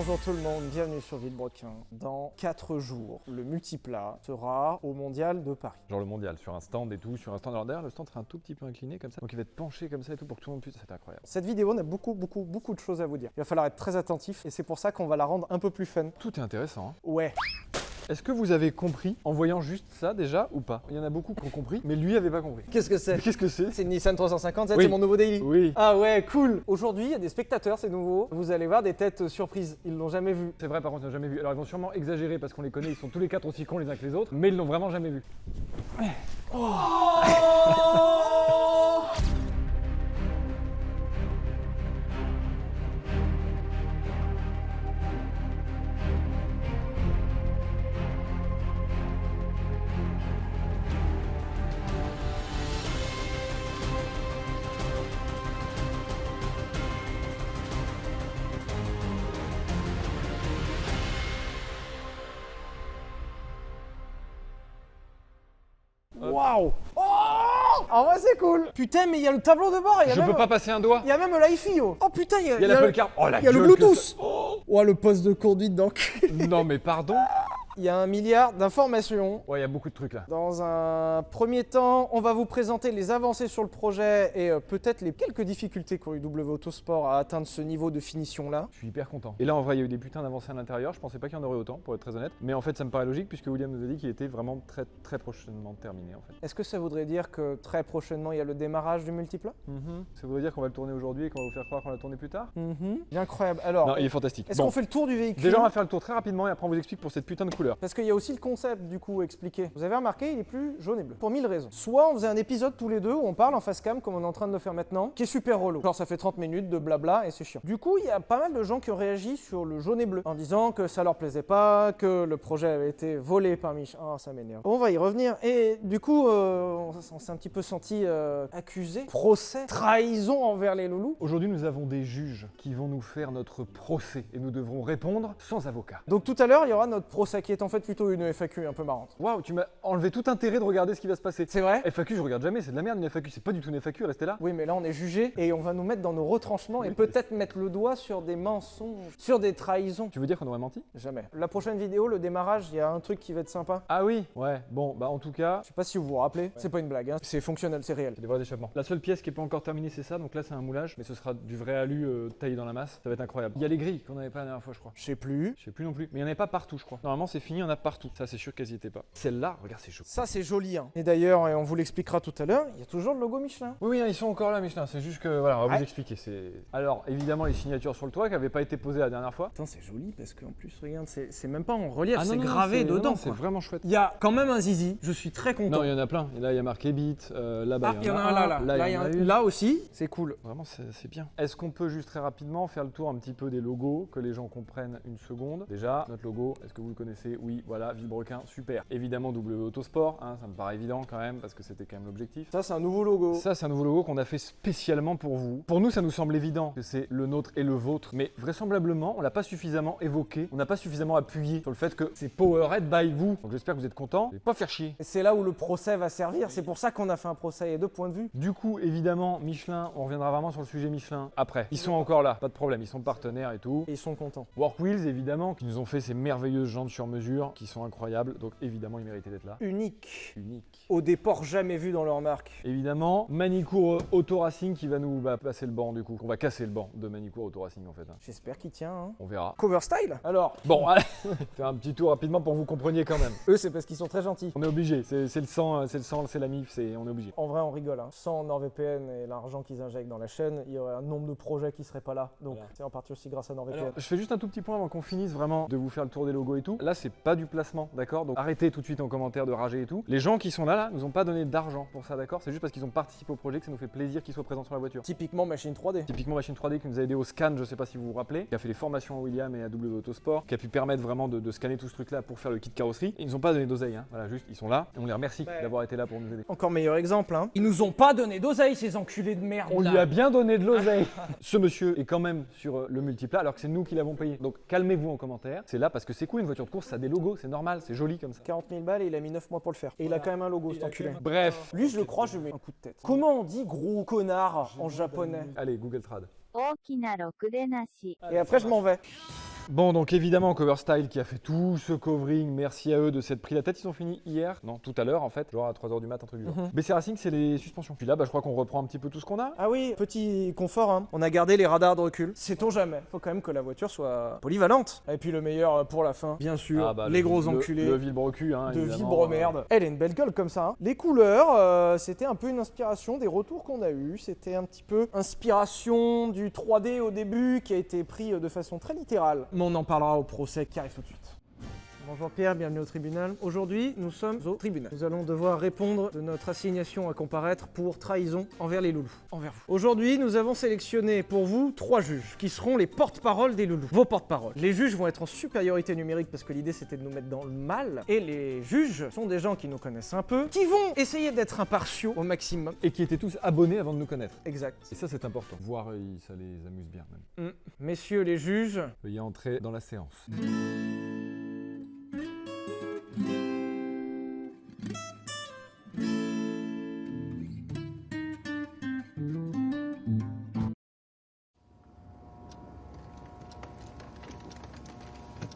Bonjour tout le monde, bienvenue sur Villebrequin. Dans 4 jours, le multiplat sera au Mondial de Paris. Genre le mondial, sur un stand et tout, sur un stand. Alors d'ailleurs, le stand sera un tout petit peu incliné comme ça, donc il va être penché comme ça et tout pour que tout le monde puisse. C'est incroyable. Cette vidéo, on a beaucoup de choses à vous dire. Il va falloir être très attentif et c'est pour ça qu'on va la rendre un peu plus fun. Tout est intéressant. Hein. Ouais. Est-ce que vous avez compris en voyant juste ça déjà ou pas? Il y en a beaucoup qui ont compris, mais lui avait pas compris. Qu'est-ce que c'est? Mais qu'est-ce que c'est? C'est une Nissan 350, Oui. c'est mon nouveau daily. Oui. Ah ouais, cool. Aujourd'hui, il y a des spectateurs, c'est nouveau. Vous allez voir des têtes surprises. Ils l'ont jamais vu. C'est vrai, par contre, ils n'ont jamais vu. Alors ils vont sûrement exagérer parce qu'on les connaît, ils sont tous les quatre aussi cons les uns que les autres, mais ils l'ont vraiment jamais vu. Waouh. Oh, en vrai, c'est cool. Putain, mais il y a le tableau de bord. Je peux pas passer un doigt. Il y a même l'iFi. Oh putain, il y a Il y a l'Apple Car. Oh la il y a le gueule que Bluetooth. ça- Oh, le poste de conduite donc. Non mais pardon. Il y a 1 milliard d'informations. Ouais, il y a beaucoup de trucs là. Dans un premier temps, on va vous présenter les avancées sur le projet et peut-être les quelques difficultés qu'ont eu W Autosport à atteindre ce niveau de finition là. Je suis hyper content. Et là, en vrai, il y a eu des putains d'avancées à l'intérieur. Je pensais pas qu'il y en aurait autant, pour être très honnête. Mais en fait, ça me paraît logique puisque William nous a dit qu'il était vraiment très prochainement terminé en fait. Est-ce que ça voudrait dire que très prochainement il y a le démarrage du multiplat? Ça voudrait dire qu'on va le tourner aujourd'hui et qu'on va vous faire croire qu'on l'a tourné plus tard? Incroyable. Alors, Non, il est fantastique. est-ce Bon. qu'on fait le tour du véhicule? Déjà, on va faire le tour très rapidement et après, on vous explique pour cette putain de couleur. Parce qu'il y a aussi le concept du coup expliqué. Vous avez remarqué, il est plus jaune et bleu. Pour 1000 raisons. Soit on faisait un épisode tous les deux où on parle en face cam comme on est en train de le faire maintenant, qui est super relou. Genre ça fait 30 minutes de blabla et c'est chiant. Du coup, il y a pas mal de gens qui ont réagi sur le jaune et bleu en disant que ça leur plaisait pas, que le projet avait été volé par Mich. Oh, ça m'énerve. On va y revenir. Et du coup, on s'est un petit peu senti accusé. Procès, trahison envers les loulous. Aujourd'hui, nous avons des juges qui vont nous faire notre procès et nous devrons répondre sans avocat. Donc tout à l'heure, il y aura notre procès qui est en fait plutôt une FAQ un peu marrante. Waouh, tu m'as enlevé tout intérêt de regarder ce qui va se passer. C'est vrai? FAQ, je regarde jamais, c'est de la merde une FAQ, c'est pas du tout une FAQ, restez là. Oui, mais là on est jugé et on va nous mettre dans nos retranchements et peut-être mettre le doigt sur des mensonges, sur des trahisons. Tu veux dire qu'on aurait menti? Jamais. La prochaine vidéo, le démarrage, il y a un truc qui va être sympa. Ah oui? Ouais, bon, bah en tout cas, Je sais pas si vous vous rappelez, c'est pas une blague, hein. C'est fonctionnel, c'est réel. c'est des vrais échappements. La seule pièce qui est pas encore terminée, c'est ça, donc là c'est un moulage, mais ce sera du vrai alu taillé dans la masse, ça va être incroyable. Il y a les grilles qu'on avait pas la dernière fois, je crois. Je sais plus. Je sais plus non plus, mais il y en avait pas partout, je crois. Normalement, c'est fini, il y en a partout. Ça, c'est sûr qu'elles y étaient pas. Celle-là, regarde, c'est chaud. Ça c'est joli, hein. Et d'ailleurs, et on vous l'expliquera tout à l'heure, il y a toujours le logo Michelin. Oui, oui, ils sont encore là, Michelin. C'est juste que, voilà, on va Ouais. vous expliquer. Alors, évidemment, les signatures sur le toit qui n'avaient pas été posées la dernière fois. Putain, c'est joli parce qu'en plus, regarde, c'est même pas en relief, Ah c'est non, non, gravé non, dedans. non, c'est quoi. vraiment chouette. Il y a quand même un zizi, je suis très content. Non, il y en a plein. Et là, il y a marqué Beat. Là-bas, Ah, il y en a un là, là. Là, il y en a une. là aussi, c'est cool. Vraiment, c'est bien. Est-ce qu'on peut juste très rapidement faire le tour un petit peu des logos, que les gens comprennent une seconde? Déjà, notre logo, est-ce que vous le connaissez? Oui, voilà, Villebrequin, super. Évidemment, W Autosport, hein, ça me paraît évident quand même, parce que c'était quand même l'objectif. Ça, c'est un nouveau logo. Ça, c'est un nouveau logo qu'on a fait spécialement pour vous. Pour nous, ça nous semble évident que c'est le nôtre et le vôtre, mais vraisemblablement, on l'a pas suffisamment évoqué, on n'a pas suffisamment appuyé sur le fait que c'est Powered by vous. Donc j'espère que vous êtes contents. Vous allez pas faire chier. Et c'est là où le procès va servir, c'est pour ça qu'on a fait un procès, il y a 2 points de vue. Du coup, évidemment, Michelin, on reviendra vraiment sur le sujet Michelin après. Ils sont encore là, pas de problème, ils sont partenaires et tout. Et ils sont contents. Workwheels, évidemment, qui nous ont fait ces merveilleuses jantes sur mesure, qui sont incroyables, donc évidemment, ils méritaient d'être là. Unique. Unique. Au déport jamais vu dans leur marque. Évidemment, Manicourt Auto Racing qui va nous passer le banc du coup. On va casser le banc de Manicourt Auto Racing en fait. Hein. J'espère qu'il tient. Hein. On verra. Cover style. Alors, Bon, allez, faire un petit tour rapidement pour que vous compreniez quand même. eux c'est parce qu'ils sont très gentils. On est obligé, c'est le sang, c'est la mif, on est obligé. En vrai on rigole. Hein. Sans NordVPN et l'argent qu'ils injectent dans la chaîne, il y aurait un nombre de projets qui seraient pas là. Donc Voilà. c'est en partie aussi grâce à NordVPN. Alors, je fais juste un tout petit point avant qu'on finisse vraiment de vous faire le tour des logos et tout. Là, c'est pas du placement, d'accord? Donc arrêtez tout de suite en commentaire de rager et tout. Les gens qui sont là, nous ont pas donné d'argent pour ça, d'accord? C'est juste parce qu'ils ont participé au projet que ça nous fait plaisir qu'ils soient présents sur la voiture. Typiquement machine 3D. Typiquement Machine 3D qui nous a aidé au scan, je sais pas si vous vous rappelez, qui a fait les formations à William et à W Autosport, qui a pu permettre vraiment de scanner tout ce truc là pour faire le kit carrosserie. Ils nous ont pas donné d'oseille, hein. Voilà, juste ils sont là et on les remercie Ouais. d'avoir été là pour nous aider. Encore meilleur exemple. Hein. Ils nous ont pas donné d'oseille ces enculés de merde. On là. lui a bien donné de l'oseille. Ce monsieur est quand même sur le multiplat alors que c'est nous qui l'avons payé. Donc calmez-vous en commentaire. C'est là parce que c'est cool une voiture de course, ça a des logos, c'est normal, c'est joli comme ça. 40 000 balles et il a mis 9 mois pour le faire. Et il a quand même un logo cet enculé. Bref, Lui je le crois, je lui mets un coup de tête. Comment on dit gros connard en japonais? allez Google Trad. 大きなろくでなし。 Et après je m'en vais. Bon, donc évidemment, Coverstyle qui a fait tout ce covering, merci à eux de s'être pris la tête. Ils ont fini hier, non, tout à l'heure en fait, genre à 3h du mat, un truc du genre. BC Racing, c'est les suspensions. Puis là, je crois qu'on reprend un petit peu tout ce qu'on a. Ah oui, petit confort, hein. On a gardé les radars de recul. Sait-on jamais. Faut quand même que la voiture soit polyvalente. Et puis le meilleur pour la fin, bien sûr, les gros enculés. Le vilebrecu, hein, de évidemment. vibre-merde. Elle a une belle gueule comme ça. Hein. Les couleurs, c'était un peu une inspiration des retours qu'on a eus. C'était un petit peu inspiration du 3D au début qui a été pris de façon très littérale. Mais on en parlera au procès qui arrive tout de suite. Bonjour Pierre, bienvenue au tribunal. Aujourd'hui, nous sommes au tribunal. Nous allons devoir répondre de notre assignation à comparaître pour trahison envers les loulous. Envers vous. Aujourd'hui, nous avons sélectionné pour vous 3 juges qui seront les porte-paroles des loulous. Vos porte-paroles. Les juges vont être en supériorité numérique parce que l'idée c'était de nous mettre dans le mal. Et les juges sont des gens qui nous connaissent un peu, qui vont essayer d'être impartiaux au maximum. Et qui étaient tous abonnés avant de nous connaître. Exact. Et ça, c'est important. Voir, ça les amuse bien même. Messieurs les juges, veuillez entrer dans la séance.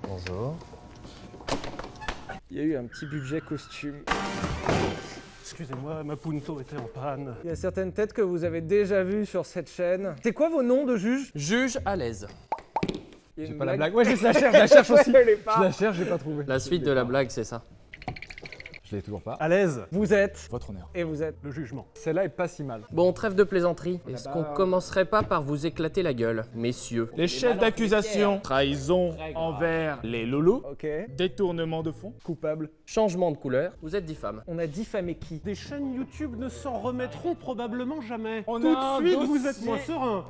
Bonjour. il y a eu un petit budget costume. Excusez-moi, ma Punto était en panne. Il y a certaines têtes que vous avez déjà vues sur cette chaîne. C'est quoi vos noms de juges? Juge à l'aise. Il y a J'ai une pas la blague. Ouais, je la cherche aussi. Elle est Je pas. la cherche, j'ai pas trouvé. La suite de la blague, c'est ça. Je l'ai toujours pas. À l'aise. Vous êtes. Votre honneur. Et vous êtes. Le jugement. Celle-là est pas si mal. Bon, trêve de plaisanterie. Est-ce bah, qu'on commencerait pas par vous éclater la gueule, messieurs? Les chefs d'accusation, trahison envers les loulous, Ok. détournement de fonds. Coupable. Changement de couleur. Vous êtes diffamé. On a diffamé qui? Des chaînes YouTube ne s'en remettront probablement jamais. On Tout a un de suite, vous dossier. êtes moins serein.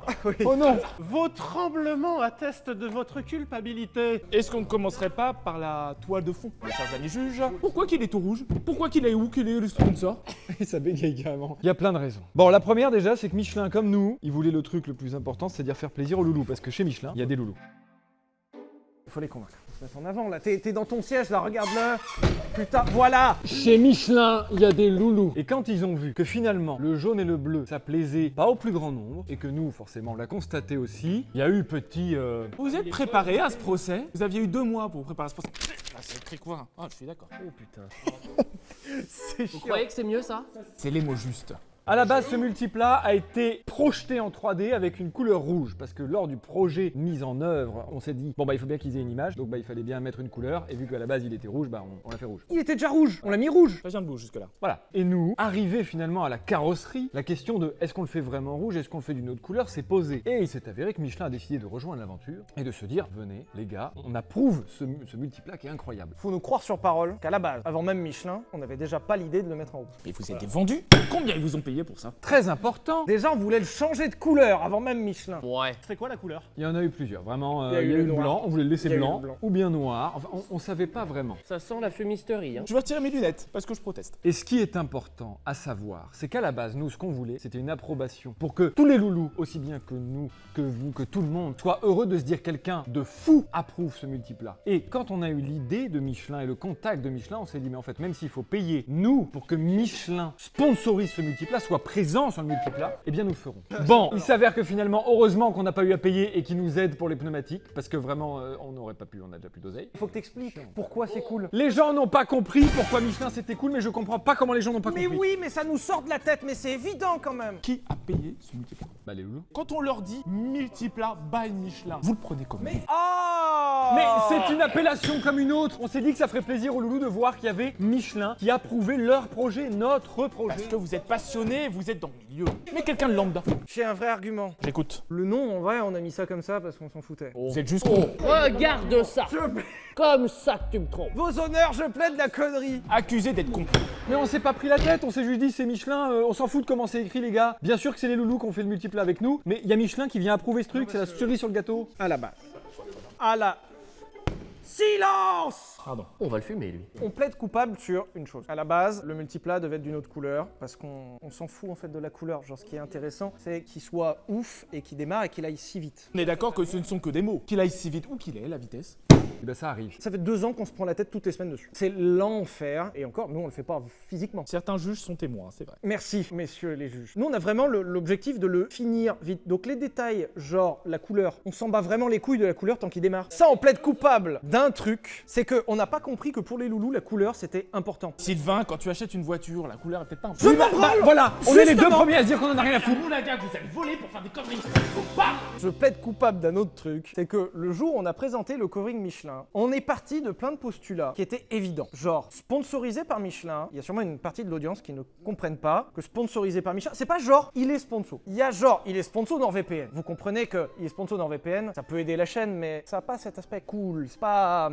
Oh non! Vos tremblements attestent de votre culpabilité. Est-ce qu'on ne commencerait pas par la toile de fond, mes chers amis juges? Pourquoi qu'il est tout rouge? Pourquoi qu'il est où? Qu'il est le sponsor? Et ça bégaye carrément. Il y a plein de raisons. Bon, la première déjà, c'est que Michelin, comme nous, il voulait le truc le plus important, c'est-à-dire faire plaisir aux loulous. Parce que chez Michelin, il y a des loulous. Il faut les convaincre. Se mettre en avant là. T'es dans ton siège là, regarde-le. Putain, voilà. Chez Michelin, il y a des loulous. Et quand ils ont vu que finalement, le jaune et le bleu, ça plaisait pas au plus grand nombre, et que nous, forcément, on l'a constaté aussi, il y a eu petit... Vous êtes préparé à ce procès? Vous aviez eu 2 mois pour préparer ce procès. Ah, c'est écrit quoi? Ah, je suis d'accord. Oh putain. C'est Vous chiant. croyez que c'est mieux ça? C'est les mots justes. À la base, ce multiplat a été projeté en 3D avec une couleur rouge, parce que lors du projet mis en œuvre, on s'est dit, bon bah il faut bien qu'ils aient une image, donc bah il fallait bien mettre une couleur, et vu qu'à la base il était rouge, bah on l'a fait rouge. Il était déjà rouge. On l'a mis rouge. Ça vient de bout jusque-là. Voilà. Et nous, arrivé finalement à la carrosserie, la question de est-ce qu'on le fait vraiment rouge, est-ce qu'on le fait d'une autre couleur, s'est posée. Et il s'est avéré que Michelin a décidé de rejoindre l'aventure et de se dire, venez les gars, on approuve ce multiplat qui est incroyable. Faut nous croire sur parole qu'à la base, avant même Michelin, on n'avait déjà pas l'idée de le mettre en rouge. Et vous êtes vendus? Combien ils vous ont payé pour ça? Très important. Déjà, on voulait le changer de couleur avant même Michelin. Ouais. C'est quoi la couleur? Il y en a eu plusieurs, vraiment. Il y a eu il y a le eu le noir. blanc, on voulait le laisser Il y a eu blanc, le blanc. ou bien noir. Enfin, on savait pas vraiment. Ça sent la fumisterie, hein. Je vais retirer mes lunettes parce que je proteste. Et ce qui est important à savoir, c'est qu'à la base, nous, ce qu'on voulait, c'était une approbation pour que tous les loulous, aussi bien que nous, que vous, que tout le monde, soit heureux de se dire quelqu'un de fou approuve ce multiplat. Et quand on a eu l'idée de Michelin et le contact de Michelin, on s'est dit, mais en fait, même s'il faut payer, nous, pour que Michelin sponsorise ce multiplat, soit présent sur le multiplat, eh bien, nous le ferons. Bon, il s'avère que finalement, heureusement qu'on n'a pas eu à payer et qu'ils nous aident pour les pneumatiques, parce que vraiment, on n'aurait pas pu, on a déjà plus d'oseille. Il faut que t'expliques pourquoi c'est cool. Les gens n'ont pas compris pourquoi Michelin c'était cool, mais je comprends pas comment les gens n'ont pas Mais compris. oui, mais ça nous sort de la tête, mais c'est évident quand même. Qui a payé ce multiplat? Bah les loulous. Quand on leur dit multiplat by Michelin, vous le prenez comme vous. Oh Mais c'est une appellation comme une autre. On s'est dit que ça ferait plaisir aux loulous de voir qu'il y avait Michelin qui approuvait leur projet, notre projet. Parce que vous êtes passionné, vous êtes dans le milieu. Mais quelqu'un de lambda. J'ai un vrai argument. J'écoute. Le nom, en vrai, on a mis ça comme ça parce qu'on s'en foutait. Vous êtes juste con. Regarde ça. Comme ça que tu me trompes. Vos honneurs, je plaide la connerie. Accusé d'être con. Mais on s'est pas pris la tête, on s'est juste dit c'est Michelin, on s'en fout de comment c'est écrit les gars. Bien sûr que c'est les loulous qui ont fait le multiplat avec nous, mais il y a Michelin qui vient approuver ce truc, c'est la cerise sur le gâteau. À la base. À la... Silence! Pardon. On va le fumer, lui. On plaide coupable sur une chose. À la base, le multiplat devait être d'une autre couleur parce qu'on s'en fout en fait de la couleur. Genre, ce qui est intéressant, c'est qu'il soit ouf et qu'il démarre et qu'il aille si vite. On est d'accord que ce ne sont que des mots. Qu'il aille si vite ou qu'il ait la vitesse. Et ben ça arrive. Ça fait 2 ans qu'on se prend la tête toutes les semaines dessus. C'est l'enfer, et encore, nous on le fait pas physiquement. Certains juges sont témoins, c'est vrai. Merci, messieurs les juges. Nous, on a vraiment l'objectif de le finir vite. Donc les détails, genre la couleur, on s'en bat vraiment les couilles de la couleur tant qu'il démarre. Ça, on plaide coupable d'un truc, c'est qu'on n'a pas compris que pour les loulous, la couleur, c'était important. Sylvain, quand tu achètes une voiture, la couleur est peut-être pas un Je m'en branle. Voilà, on est les deux Justement. premiers à se dire qu'on en a rien à foutre. Vous la gars, vous avez volé pour faire des conneries. Je plaide coupable d'un autre truc, c'est que le jour où on a présenté le covering Michelin, on est parti de plein de postulats qui étaient évidents. Genre, sponsorisé par Michelin, il y a sûrement une partie de l'audience qui ne comprennent pas que sponsorisé par Michelin, c'est pas genre, il est sponsor. Il y a genre, il est sponsor NordVPN. Vous comprenez que il est sponsor NordVPN, ça peut aider la chaîne, mais ça n'a pas cet aspect cool. C'est pas...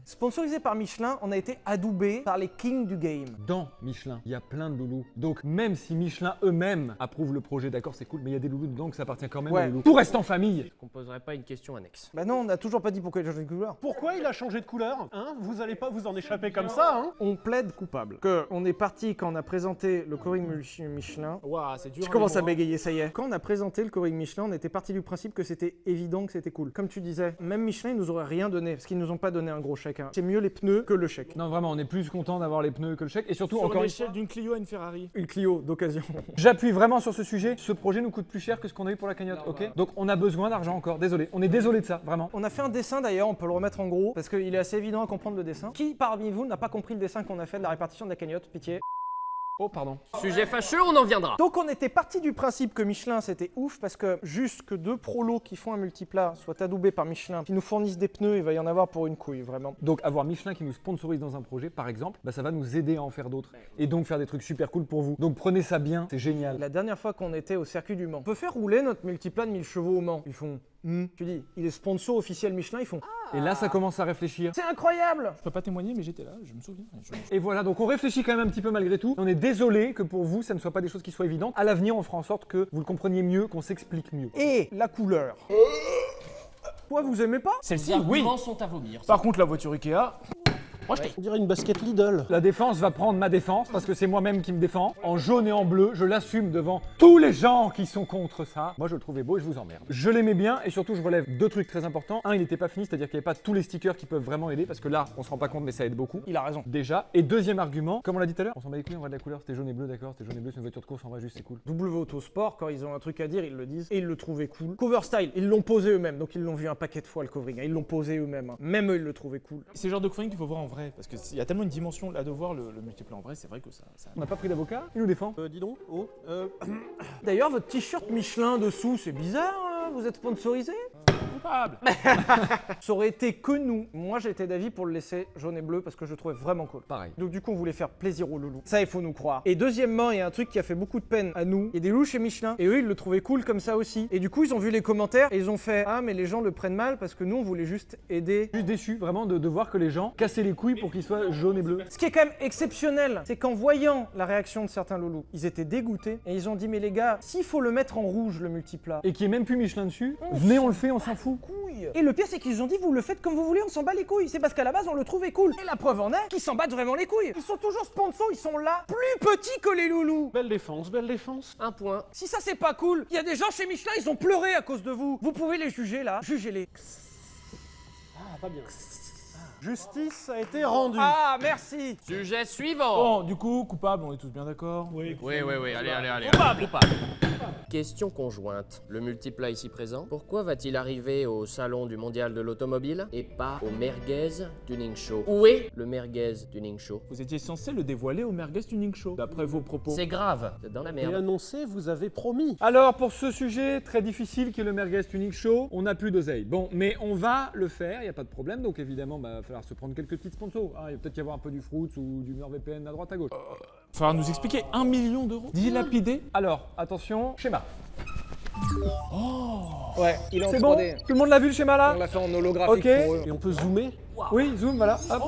Sponsorisé par Michelin, on a été adoubé par les kings du game. Dans Michelin, il y a plein de loulous. Donc même si Michelin eux-mêmes approuvent le projet, d'accord, c'est cool, mais il y a des loulous dedans que ça appartient quand même Ouais. aux loulous. Tout reste en famille. Qu'on poserait pas une question annexe. Bah non, on n'a toujours pas dit pourquoi il a changé de couleur. Pourquoi il a changé de couleur? Hein? Vous allez pas vous en échapper comme ça, hein? On plaide coupable. Que on est parti quand on a présenté le covering Michelin. Waouh, c'est dur. Je commence à bégayer, ça y est. Quand on a présenté le covering Michelin, on était parti du principe que c'était évident que c'était cool. Comme tu disais, même Michelin, ils nous auraient rien donné, parce qu'ils nous ont pas donné un gros chèque. Hein. C'est mieux les pneus que le chèque. Non, vraiment, on est plus content d'avoir les pneus que le chèque. Et surtout, Sur encore une l'échelle d'une Clio à une Ferrari. Une Clio d'occasion. J'appuie vraiment sur ce sujet. Ce projet nous coûte plus cher que ce qu'on a eu pour la cagnotte, ok? Donc on a besoin d'argent encore. Désolé. On est désolé de ça, vraiment. On a fait un dessin d'ailleurs, on peut le remettre en gros, parce qu'il est assez évident à comprendre le dessin. Qui parmi vous n'a pas compris le dessin qu'on a fait de la répartition de la cagnotte? Pitié. Oh, pardon. Sujet fâcheux, on en viendra. Donc on était parti du principe que Michelin c'était ouf parce que juste que 2 prolos qui font un multiplat soient adoubés par Michelin, qui nous fournissent des pneus, il va y en avoir pour une couille vraiment. Donc avoir Michelin qui nous sponsorise dans un projet, par exemple, bah, ça va nous aider à en faire d'autres. Et donc faire des trucs super cool pour vous. Donc prenez ça bien, c'est génial. La dernière fois qu'on était au circuit du Mans, on peut faire rouler notre multiplat de 1000 chevaux au Mans. Ils font tu dis, il est sponsor officiel Michelin, ils font Et là, ça commence à réfléchir. c'est incroyable. Je peux pas témoigner, mais j'étais là, je me souviens. Et voilà, donc on réfléchit quand même un petit peu malgré tout. On est désolé que pour vous, ça ne soit pas des choses qui soient évidentes. À l'avenir, on fera en sorte que vous le compreniez mieux, qu'on s'explique mieux. Et la couleur. Toi, vous aimez pas? Les Celle-ci, oui. arguments sont à vomir. Par contre, la voiture Ikea, On dirait une basket Lidl. La défense va prendre ma défense parce que c'est moi-même qui me défends. En jaune et en bleu, je l'assume devant tous les gens qui sont contre ça. Moi, je le trouvais beau et je vous emmerde. Je l'aimais bien et surtout, je relève 2 trucs très importants. Un, il n'était pas fini, c'est-à-dire qu'il n'y avait pas tous les stickers qui peuvent vraiment aider parce que là, on se rend pas compte, mais ça aide beaucoup. Il a raison. Déjà. Et deuxième argument, comme on l'a dit tout à l'heure, on s'en bat les couilles, on va de la couleur, c'était jaune et bleu, d'accord, c'était jaune et bleu, c'est une voiture de course, en vrai, juste c'est cool. W Autosport, quand ils ont un truc à dire, ils le disent et ils le trouvaient cool. Cover style, ils l'ont posé eux-mêmes, donc ils l'ont vu un paquet de fois le covering. Ils l'ont posé eux-mêmes. Hein. Même eux, ils le trouvaient cool. c'est le genre de covering qu'il faut voir en vrai. Parce qu'il y a tellement une dimension là de voir le multiple en vrai, c'est vrai que ça. On n'a pas pris d'avocat, il nous défend. Dis donc, D'ailleurs, votre t-shirt Michelin dessous, c'est bizarre, hein, vous êtes sponsorisé? Coupable. Ça aurait été que nous. Moi, j'étais d'avis pour le laisser jaune et bleu parce que je le trouvais vraiment cool. Pareil. Donc du coup, on voulait faire plaisir aux loulous. Ça, il faut nous croire. Et deuxièmement, il y a un truc qui a fait beaucoup de peine à nous. Il y a des loulous chez Michelin et eux, ils le trouvaient cool comme ça aussi. Et du coup, ils ont vu les commentaires et ils ont fait ah mais les gens le prennent mal parce que nous, on voulait juste aider. Juste déçu vraiment de voir que les gens cassaient les couilles pour qu'ils soient jaunes et bleus. Ce qui est quand même exceptionnel, c'est qu'en voyant la réaction de certains loulous, ils étaient dégoûtés et ils ont dit mais les gars, s'il faut le mettre en rouge le multiplat, Et qui est même plus Michelin dessus, venez on le fait, on s'en fout. couilles. Et le pire, c'est qu'ils ont dit vous le faites comme vous voulez, on s'en bat les couilles. C'est parce qu'à la base, on le trouvait cool. Et la preuve en est qu'ils s'en battent vraiment les couilles. Ils sont toujours sponsors, ils sont là, plus petits que les loulous. belle défense, belle défense. Un point. Si ça c'est pas cool, il y a des gens chez Michelin, ils ont pleuré à cause de vous. Vous pouvez les juger là, jugez-les. Ah, pas bien. Justice a été rendue. Ah, merci. Sujet suivant. Bon, du coup, coupable, on est tous bien d'accord. Oui. Oui, allez. Coupable. Question conjointe. Le multiplat ici présent, pourquoi va-t-il arriver au salon du mondial de l'automobile et pas au Merguez Tuning Show? Où est le Merguez Tuning Show? Vous étiez censé le dévoiler au Merguez Tuning Show, d'après vos propos. C'est grave, c'est dans la Et merde. annoncé, vous avez promis. Alors pour ce sujet très difficile qui est le Merguez Tuning Show, on n'a plus d'oseille. Bon, mais on va le faire, il n'y a pas de problème. Donc évidemment, il va falloir se prendre quelques petiits sponsors. Ah, il va peut-être y avoir un peu du Fruits ou du NordVPN à droite à gauche. Falloir nous expliquer 1 million d'euros. Dilapidé. Alors, attention, schéma. Ouais, il est en C'est bon? 3D. Tout le monde l'a vu le schéma On là? l'a fait en holographique Ok. pour eux. Et on peut zoomer. Oui, zoom, voilà. Hop.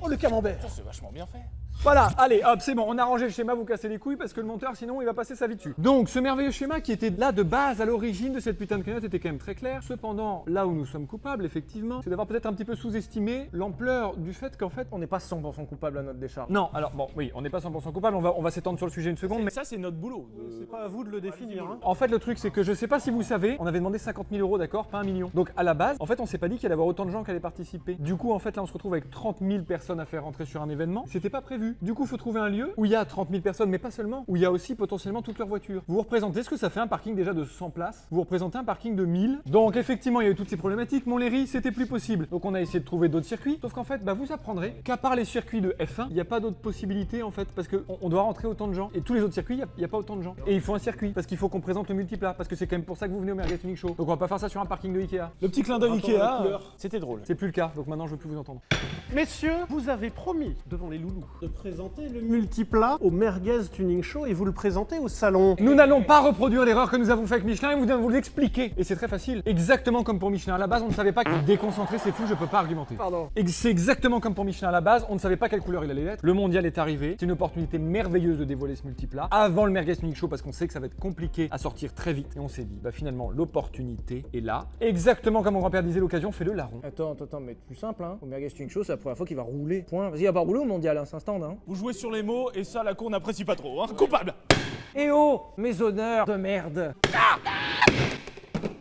Oh, le camembert. C'est vachement bien fait. Voilà, allez, hop, c'est bon, on a rangé le schéma, vous cassez les couilles parce que le monteur, sinon, il va passer sa vie dessus. Donc, ce merveilleux schéma qui était là de base à l'origine de cette putain de cagnotte était quand même très clair. Cependant, là où nous sommes coupables, effectivement, c'est d'avoir peut-être un petit peu sous-estimé l'ampleur du fait qu'en fait... On n'est pas 100% coupable à notre décharge. Non, alors, bon, oui, on n'est pas 100% coupable, on va s'étendre sur le sujet une seconde, mais... Ça, c'est notre boulot. C'est pas à vous de le définir. Hein. En fait, le truc, c'est que je sais pas si vous savez, on avait demandé 50 000 €, d'accord, pas 1 million. Donc, à la base, en fait, on s'est pas dit qu'il allait y avoir autant de gens qui allaient participer. Du coup, en fait, là, on se retrouve avec 30 000 personnes à faire rentrer sur un événement. C'était pas prévu. Du coup, il faut trouver un lieu où il y a 30 000 personnes, mais pas seulement, où il y a aussi potentiellement toutes leurs voitures. Vous représentez ce que ça fait un parking déjà de 100 places. Vous représentez un parking de 1000. Donc, effectivement, il y a eu toutes ces problématiques. Montlhéry, c'était plus possible. Donc, on a essayé de trouver d'autres circuits. Sauf qu'en fait, bah, vous apprendrez qu'à part les circuits de F1, il n'y a pas d'autres possibilités, en fait, parce qu'on doit rentrer autant de gens. Et tous les autres circuits, il n'y a pas autant de gens. Et il faut un circuit, parce qu'il faut qu'on présente le multiplat, parce que c'est quand même pour ça que vous venez au Merguez Tuning Show. Donc, on va pas faire ça sur un parking de Ikea. Le petit clin d'œil Rapport à la Ikea, couleur. c'était drôle. C'est plus le cas, donc maintenant je veux plus vous entendre. Messieurs, vous avez promis devant les loulous de présenter le multiplat au Merguez Tuning Show et vous le présentez au salon. Nous n'allons pas reproduire l'erreur que nous avons fait avec Michelin et vous devons vous l'expliquer. Et c'est très facile. Exactement comme pour Michelin à la base, on ne savait pas qu'il déconcentrer c'est fou, je peux pas argumenter. Pardon. Et c'est exactement comme pour Michelin à la base, on ne savait pas quelle couleur il allait être. Le mondial est arrivé, c'est une opportunité merveilleuse de dévoiler ce multiplat avant le Merguez Tuning Show parce qu'on sait que ça va être compliqué à sortir très vite. Et on s'est dit, bah finalement l'opportunité est là. Exactement comme mon grand-père disait, l'occasion fait le larron. Attends, mais plus simple, hein. Au Merguez Tuning Show, c'est la première fois qu'il va rouler. Point. Vas-y, il va pas rouler au mondial, hein, c'est un stand, hein. Vous jouez sur les mots et ça, la cour n'apprécie pas trop. Hein. Coupable. Eh oh, mes honneurs de merde.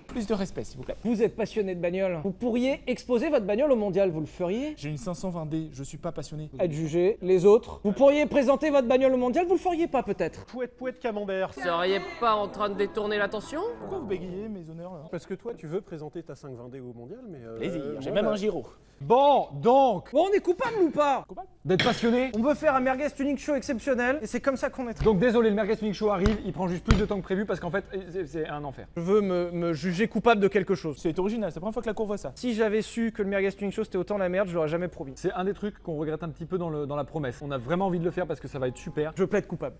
Plus de respect, s'il vous plaît. Vous êtes passionné de bagnole. Vous pourriez exposer votre bagnole au mondial, vous le feriez? J'ai une 520D, je suis pas passionné. Être jugé. Les autres. Vous pourriez présenter votre bagnole au mondial, vous le feriez pas peut-être? Pouette camembert. Vous seriez pas en train de détourner l'attention? Pourquoi vous bégayez, mes honneurs là? Parce que toi, tu veux présenter ta 520D au mondial, mais... Plaisir, j'ai moi, même bah, un gyro. Bon, donc, Bon, on est coupable ou pas? d'être passionné. On veut faire un Merguez Tuning Show exceptionnel et c'est comme ça qu'on est. Donc désolé, le Merguez Tuning Show arrive, il prend juste plus de temps que prévu parce qu'en fait, c'est un enfer. Je veux me juger coupable de quelque chose. C'est original, c'est la première fois que la cour voit ça. Si j'avais su que le Merguez Tuning Show c'était autant la merde, je l'aurais jamais promis. C'est un des trucs qu'on regrette un petit peu dans la promesse. On a vraiment envie de le faire parce que ça va être super. Je plaide coupable.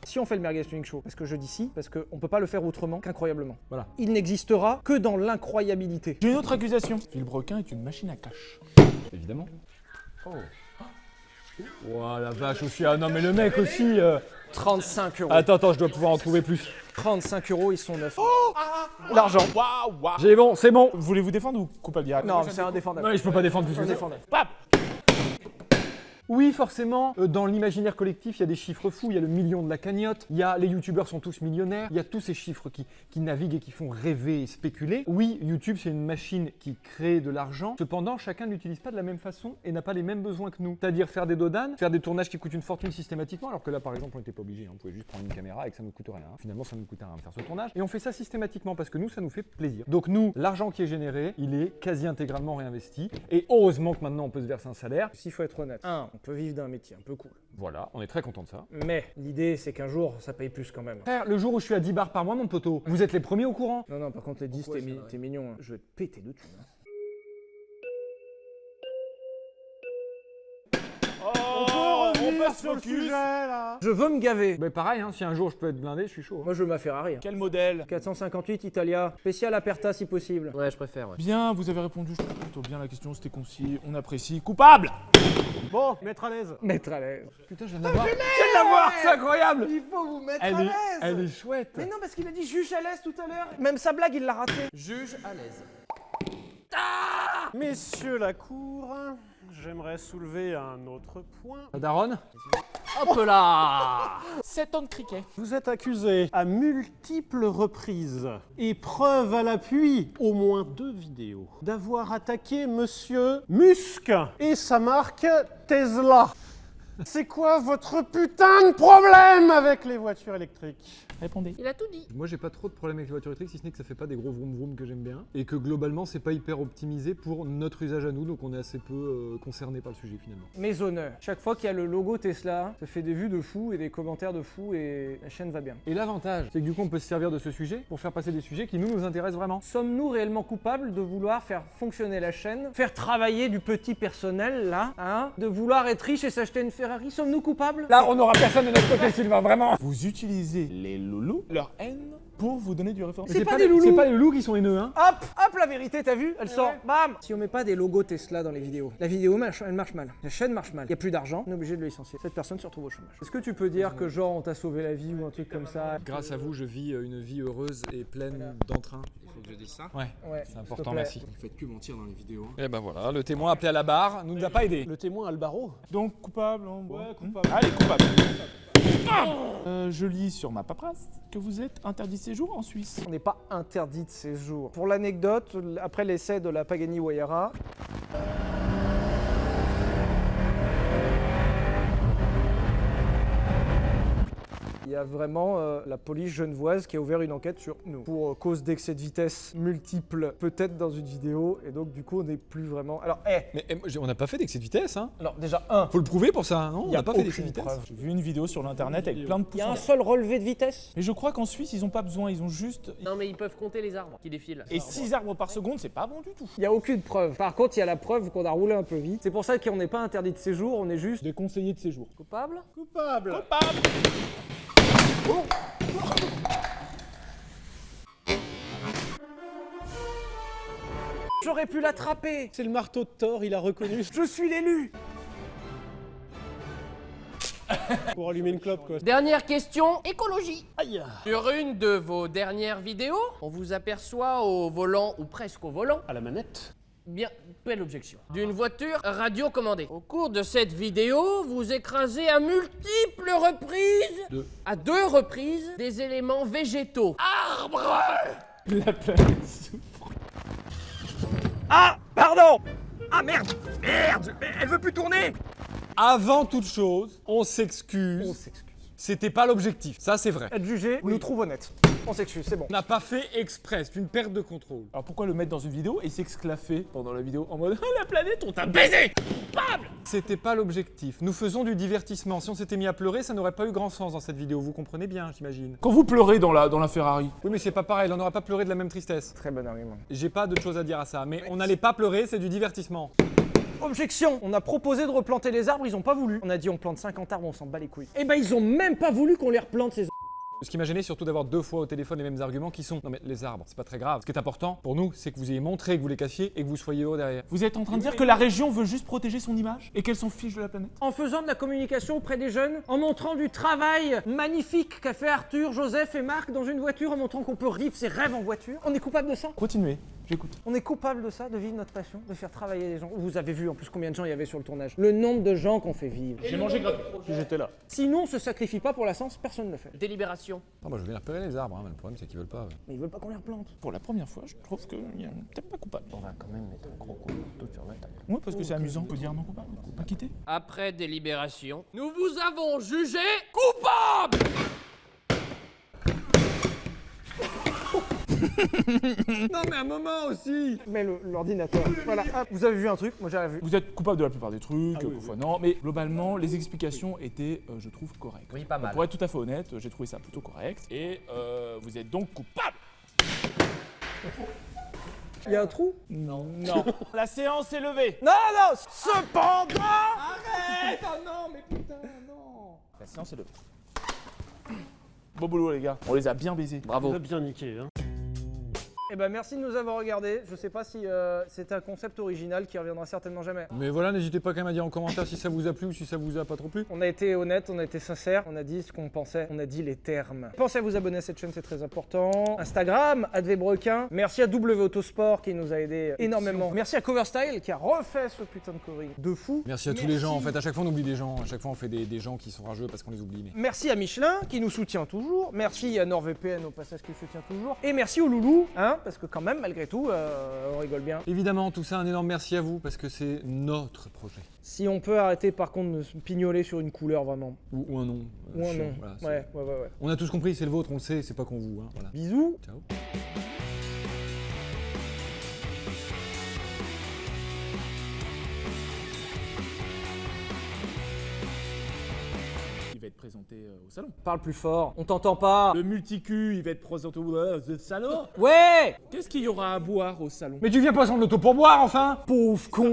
Si on fait le Merguez Tuning Show, parce que je dis si, parce qu'on peut pas le faire autrement qu'incroyablement. Voilà. Il n'existera que dans l'incroyabilité. J'ai une autre accusation. Villebrequin est une machine à cash. Évidemment. Oh. Ouah la vache aussi. Ah non mais le mec aussi. 35 euros. Attends, je dois pouvoir en trouver plus. 35 euros, ils sont neufs. L'argent. Waouh. J'ai bon, c'est bon. Voulez-vous défendre ou coupable direct? Non, c'est indéfendable. Non, je peux pas défendre plus que ça. Indéfendable. Pap. Oui, forcément, dans l'imaginaire collectif, il y a des chiffres fous, il y a le million de la cagnotte, il y a les youtubeurs sont tous millionnaires, il y a tous ces chiffres qui naviguent et qui font rêver et spéculer. Oui, YouTube, c'est une machine qui crée de l'argent, cependant, chacun ne l'utilise pas de la même façon et n'a pas les mêmes besoins que nous. C'est-à-dire faire des dodanes, faire des tournages qui coûtent une fortune systématiquement, alors que là, par exemple, on n'était pas obligé, on pouvait juste prendre une caméra et que ça ne nous coûte rien. Finalement, ça ne nous coûte rien de faire ce tournage. Et on fait ça systématiquement parce que nous, ça nous fait plaisir. Donc nous, l'argent qui est généré, il est quasi intégralement réinvesti. Et heureusement que maintenant, on peut se verser un salaire. S'il faut être honnête, on peut vivre d'un métier un peu cool. Voilà, on est très content de ça. Mais l'idée, c'est qu'un jour, ça paye plus quand même. Frère, le jour où je suis à 10 bars par mois, mon poteau, vous êtes les premiers au courant. Non, par contre, les 10, t'es mignon. Hein. Je vais te péter de thunes. Hein. On passe sur le focus. sujet, là. Je veux me gaver. Bah pareil, hein, si un jour je peux être blindé, je suis chaud. Moi, je veux ma Ferrari. Quel modèle? 458 Italia, spécial Aperta si possible. Ouais, je préfère, ouais. Bien, vous avez répondu, je trouve plutôt bien la question, c'était concis, on apprécie. Coupable. Bon, mettre à l'aise. Mettre à l'aise. Putain, je viens de l'avoir. Je viens de l'avoir, c'est incroyable. Il faut vous mettre Elle est chouette. Mais non, parce qu'il a dit juge à l'aise tout à l'heure. Même sa blague, il l'a raté. Juge à l'aise. Messieurs la cour, j'aimerais soulever un autre point. La daronne. Hop là. 7 ans de cricket. Vous êtes accusé à multiples reprises, et preuve à l'appui, au moins 2 vidéos, d'avoir attaqué Monsieur Musk et sa marque Tesla. C'est quoi votre putain de problème avec les voitures électriques? Répondez. Il a tout dit. Moi, j'ai pas trop de problème avec les voitures électriques, si ce n'est que ça fait pas des gros vroom vroom que j'aime bien. Et que globalement, c'est pas hyper optimisé pour notre usage à nous, donc on est assez peu concerné par le sujet finalement. Mes honneurs. Chaque fois qu'il y a le logo Tesla, ça fait des vues de fou et des commentaires de fou et la chaîne va bien. Et l'avantage, c'est que du coup, on peut se servir de ce sujet pour faire passer des sujets qui nous intéressent vraiment. Sommes-nous réellement coupables de vouloir faire fonctionner la chaîne, faire travailler du petit personnel là, hein, de vouloir être riche et s'acheter une Ferrari? Sommes-nous coupables? Là, on n'aura personne de notre côté, Sylvain, vraiment. Vous utilisez les loulous, leur haine, pour vous donner du référentiel. C'est pas des loulous. C'est pas les loulous qui sont haineux, hein. Hop, la vérité, t'as vu? Elle sort, bam. Si on met pas des logos Tesla dans les vidéos, la vidéo elle marche mal. La chaîne marche mal. Il y a plus d'argent, on est obligé de le licencier. Cette personne se retrouve au chômage. Est-ce que tu peux dire que genre on t'a sauvé la vie ou un truc comme ça? Grâce à vous, je vis une vie heureuse et pleine d'entrain. Il faut que je dise ça. Ouais, Ouais, c'est s'il te important, plaît. merci. Vous faites que mentir dans les vidéos. Et ben voilà, le témoin appelé à la barre nous a pas aidé. Le témoin Albaro. Donc coupable, hein, Ouais, coupable. Allez, coupable. Je lis sur ma paperasse que vous êtes interdit de séjour en Suisse. On n'est pas interdit de séjour. Pour l'anecdote, après l'essai de la Pagani Huayra, il y a vraiment la police genevoise qui a ouvert une enquête sur nous pour cause d'excès de vitesse multiples, peut-être dans une vidéo, et donc du coup on n'est plus vraiment. Alors, Mais on n'a pas fait d'excès de vitesse, hein. alors déjà Faut le prouver pour ça, non? On y a n'a pas fait d'excès de aucune vitesse. preuve. J'ai vu une vidéo sur l'internet avec plein de Il y a un pouces. seul relevé de vitesse. Mais je crois qu'en Suisse, ils ont pas besoin, ils ont juste. Non mais ils peuvent compter les arbres qui défilent. Et 6 arbres par seconde, c'est pas bon du tout. Il n'y a aucune preuve. Par contre, il y a la preuve qu'on a roulé un peu vite. C'est pour ça qu'on n'est pas interdit de séjour, on est juste. Déconseillé de séjour. Coupable? Coupable. Coupable. J'aurais pu l'attraper. C'est le marteau de Thor, il a reconnu. Je suis l'élu. Pour allumer une clope, quoi. Dernière question, écologie. Aïe. Sur une de vos dernières vidéos, on vous aperçoit au volant ou presque au volant. À la manette. Bien, belle objection. D'une voiture radiocommandée. Au cours de cette vidéo, vous écrasez à multiples reprises, à 2 reprises, des éléments végétaux. Arbres! La planète souffre. Ah, pardon. Ah merde. Merde. Elle veut plus tourner. Avant toute chose, on s'excuse. On s'excuse. C'était pas l'objectif, ça c'est vrai. Être jugé, nous trouve honnête. On s'excuse, c'est bon. On n'a pas fait exprès, c'est une perte de contrôle. Alors pourquoi le mettre dans une vidéo et s'exclaffer pendant la vidéo en mode la planète, on t'a baisé! C'était pas l'objectif. Nous faisons du divertissement. Si on s'était mis à pleurer, ça n'aurait pas eu grand sens dans cette vidéo. Vous comprenez bien, j'imagine. Quand vous pleurez dans la Ferrari, Oui, mais c'est pas pareil. On n'aurait pas pleuré de la même tristesse. Très bon argument. J'ai pas d'autre chose à dire à ça. Mais on n'allait pas pleurer, c'est du divertissement. Objection. On a proposé de replanter les arbres, ils ont pas voulu. On a dit on plante 50 arbres, on s'en bat les couilles. Eh ben ils ont même pas voulu qu'on les replante ces arbres. Ce qui m'a gêné, surtout d'avoir 2 fois au téléphone les mêmes arguments qui sont non mais les arbres, c'est pas très grave. Ce qui est important pour nous, c'est que vous ayez montré que vous les cachiez et que vous soyez heureux derrière. vous êtes en train de dire que la région veut juste protéger son image et qu'elle s'en fiche de la planète? En faisant de la communication auprès des jeunes, en montrant du travail magnifique qu'a fait Arthur, Joseph et Marc dans une voiture, en montrant qu'on peut vivre ses rêves en voiture. On est coupable de ça? Continuez, j'écoute. On est coupable de ça, de vivre notre passion, de faire travailler les gens. Vous avez vu en plus combien de gens il y avait sur le tournage. Le nombre de gens qu'on fait vivre. J'ai mangé gratuit. J'étais là. Si nous on se sacrifie pas pour la science, personne ne le fait. Délibération. Ah, moi je viens repérer les arbres, hein, mais le problème c'est qu'ils veulent pas. Mais ils veulent pas qu'on les replante. Pour la première fois, je trouve que peut-être pas coupable. On va quand même mettre un gros coup de couteau sur la table. Ouais, parce que c'est amusant, on peut dire non coupable. Pas quitter. Après délibération, nous vous avons jugé coupable! Non mais un moment aussi. Mais l'ordinateur. Voilà, hop, vous avez vu un truc, moi j'ai rien vu. Vous êtes coupable de la plupart des trucs, parfois non, mais globalement, les explications étaient, je trouve, correctes. Oui, pas mal. Pour être tout à fait honnête, j'ai trouvé ça plutôt correct. Et vous êtes donc coupable! Il y a un trou? Non. La séance est levée. Non, non, cependant. Arrête! Oh non, mais putain, non! La séance est levée. Bon boulot, les gars. On les a bien baisés. Bravo. On a bien niqué, hein. Eh ben merci de nous avoir regardés. Je sais pas si c'est un concept original qui reviendra certainement jamais. Mais voilà, n'hésitez pas quand même à dire en commentaire si ça vous a plu ou si ça vous a pas trop plu. On a été honnête, on a été sincère, on a dit ce qu'on pensait, on a dit les termes. Pensez à vous abonner à cette chaîne, c'est très important. Instagram, @vbrequin. Merci à W Autosport qui nous a aidé énormément. Merci à Coverstyle qui a refait ce putain de covering de fou. Merci à tous les gens. En fait, à chaque fois on oublie des gens. À chaque fois on fait des gens qui sont rageux parce qu'on les oublie. Mais... Merci à Michelin qui nous soutient toujours. Merci à NordVPN au passage qui nous soutient toujours. Et merci aux loulous, hein, parce que quand même, malgré tout, on rigole bien. Évidemment, tout ça, un énorme merci à vous parce que c'est notre projet. Si on peut arrêter par contre de se pignoler sur une couleur vraiment. Ou un nom. Ou un chiant, nom. voilà, c'est- Ouais. On a tous compris, c'est le vôtre, on le sait, c'est pas qu'on vous. Hein, voilà. Bisous. Ciao. Il va être présenté au salon. Parle plus fort. On t'entend pas. Le multicu, il va être présenté au salon. Ouais. Qu'est-ce qu'il y aura à boire au salon? Mais tu viens pas sans de l'auto pour boire enfin. Pauvre con.